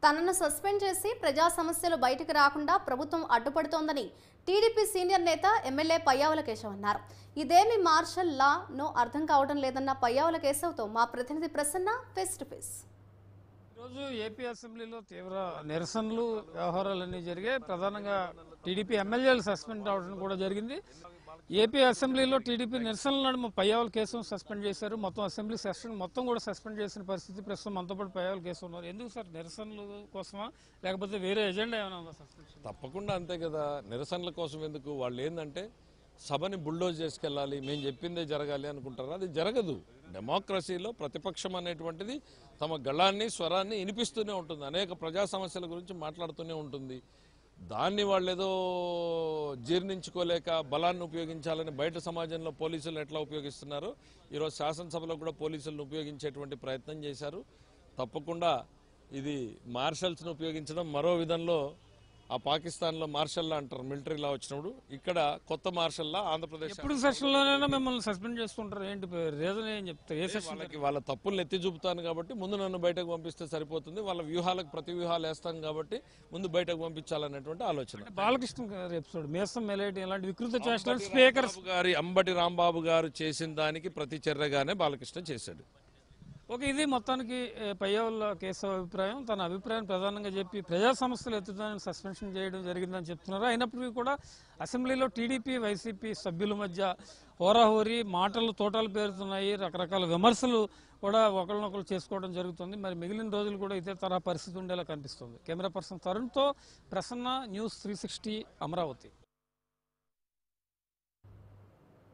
తనను సస్పెండ్ చేసి ప్రజా సమస్యలు బయటకు రాకుండా ప్రభుత్వం అడ్డుపడుతోందని టీడీపీ సీనియర్ నేత ఎమ్మెల్యే పయ్యావుల కేశవ్ అన్నారు. ఇదేమి మార్షల్ లా నో అర్థం కావడం లేదన్న పయ్యావుల కేశవ్తో మా ప్రతినిధి ప్రసన్న ఫేస్ టు ఫేస్. ఈరోజు ఏపీ అసెంబ్లీలో తీవ్ర నిరసనలు వ్యవహారాలన్నీ జరిగాయి. ప్రధానంగా టీడీపీ ఎమ్మెల్యేలు సస్పెండ్ అవడం కూడా జరిగింది. ఏపీ అసెంబ్లీలో టీడీపీ నిరసనల నడుమ పయ్యావుల కేసును సస్పెండ్ చేశారు. మొత్తం అసెంబ్లీ సెషన్ మొత్తం కూడా సస్పెండ్ చేసిన పరిస్థితి. ప్రస్తుతం మనతో పాటు పయ్యావుల కేసు ఉన్నారు. ఎందుకు సార్, నిరసనల కోసమా లేకపోతే వేరే ఎజెండా ఏమైనా ఉందా సస్పెన్షన్? తప్పకుండా అంతే కదా. నిరసనల కోసం ఎందుకు? వాళ్ళు ఏంటంటే సభని బుల్డోజ్ చేసుకెళ్ళాలి, మేము చెప్పిందే జరగాలి అనుకుంటారు. అది జరగదు. డెమోక్రసీలో ప్రతిపక్షం అనేటువంటిది తమ గళాన్ని స్వరాన్ని వినిపిస్తూనే ఉంటుంది, అనేక ప్రజా సమస్యల గురించి మాట్లాడుతూనే ఉంటుంది. దాన్ని వాళ్ళు ఏదో జీర్ణించుకోలేక బలాన్ని ఉపయోగించాలని బయట సమాజంలో పోలీసులు ఎట్లా ఉపయోగిస్తున్నారో ఈరోజు శాసనసభలో కూడా పోలీసులను ఉపయోగించేటువంటి ప్రయత్నం చేశారు. తప్పకుండా ఇది మార్షల్స్ను ఉపయోగించడం మరో విధంలో ఆ పాకిస్తాన్లో మార్షల్ లా అంటారు, మిలిటరీ లా వచ్చినప్పుడు. ఇక్కడ కొత్త మార్షల్ లా ఆంధ్రప్రదేశ్. ఇప్పుడు సెషన్లోనైనా మిమ్మల్ని సస్పెండ్ చేస్తుంటారు, ఏంటి రీజన్ ఏం చెప్తారు? ఏ సెషన్? వాళ్ళకి వాళ్ళ తప్పులను ఎత్తి చూపుతాను కాబట్టి ముందు నన్ను బయటకు పంపిస్తే సరిపోతుంది. వాళ్ళ వ్యూహాలకు ప్రతి వ్యూహాలు వేస్తాం కాబట్టి ముందు బయటకు పంపించాలనేటువంటి ఆలోచన. బాలకృష్ణ గారి ఎపిసోడ్ మేసం మెలేటి ఇలాంటి వికృత చేష్టలు స్పీకర్ అంబటి రాంబాబు గారు చేసిన దానికి ప్రతి చర్యగానే బాలకృష్ణ చేశాడు. ఓకే, ఇది మొత్తానికి పయ్యావుల కేశవ్ అభిప్రాయం. తన అభిప్రాయం ప్రధానంగా చెప్పి ప్రజా సమస్యలు ఎత్తుతానని సస్పెన్షన్ చేయడం జరిగిందని చెప్తున్నారు. అయినప్పటికీ కూడా అసెంబ్లీలో టీడీపీ వైసీపీ సభ్యుల మధ్య హోరాహోరీ మాటలు తోటలు పేరుతున్నాయి. రకరకాల విమర్శలు కూడా ఒకరినొకరు చేసుకోవడం జరుగుతుంది. మరి మిగిలిన రోజులు కూడా ఇదే తరహా పరిస్థితి ఉండేలా కనిపిస్తుంది. కెమెరా పర్సన్ తరుణ్తో ప్రసన్న, న్యూస్ 360 అమరావతి.